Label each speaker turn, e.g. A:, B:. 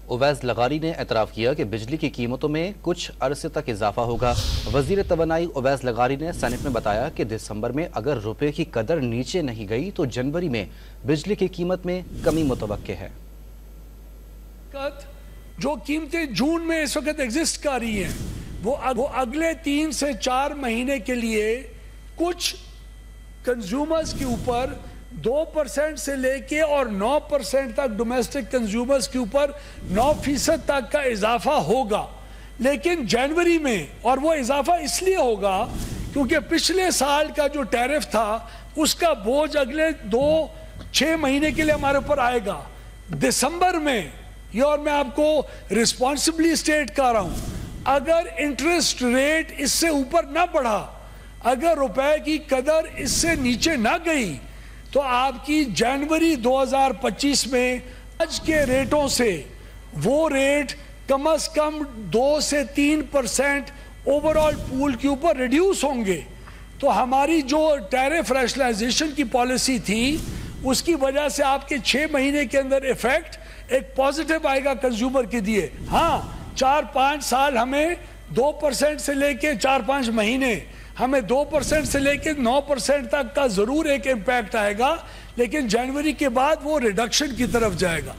A: اویس لغاری نے اعتراف کیا کہ بجلی کی قیمتوں میں کچھ عرصے تک اضافہ ہوگا۔ وزیر توانائی اویس لغاری نے سینٹ میں بتایا کہ دسمبر میں اگر روپے کی قدر نیچے نہیں گئی تو جنوری میں بجلی کی قیمت میں کمی متوقع ہے۔
B: جو قیمتیں جون میں اس وقت ایگزسٹ کر رہی ہیں وہ اگلے 3 سے 4 مہینے کے لیے کچھ کنزیومرز کے اوپر 2% سے لے کے اور 9% تک ڈومیسٹک کنزیومرز کے اوپر 9% تک کا اضافہ ہوگا، لیکن جنوری میں، اور وہ اضافہ اس لیے ہوگا کیونکہ پچھلے سال کا جو ٹیرف تھا اس کا بوجھ اگلے 6 مہینے کے لیے ہمارے اوپر آئے گا۔ دسمبر میں، یہ اور میں آپ کو ریسپانسبلی اسٹیٹ کر رہا ہوں، اگر انٹرسٹ ریٹ اس سے اوپر نہ بڑھا، اگر روپے کی قدر اس سے نیچے نہ گئی، تو آپ کی جنوری 2025 میں آج کے ریٹوں سے وہ ریٹ کم از کم 2 سے 3% اوورآل پول کے اوپر ریڈیوس ہوں گے۔ تو ہماری جو ٹیرف ریشنلائزیشن کی پالیسی تھی اس کی وجہ سے آپ کے 6 مہینے کے اندر ایفیکٹ ایک پازیٹیو آئے گا کنزیومر کے دیے۔ ہاں 4-5 سال ہمیں 2% سے لے کے 4-5 مہینے ہمیں 2% سے لے کے 9% تک کا ضرور ایک امپیکٹ آئے گا، لیکن جنوری کے بعد وہ ریڈکشن کی طرف جائے گا۔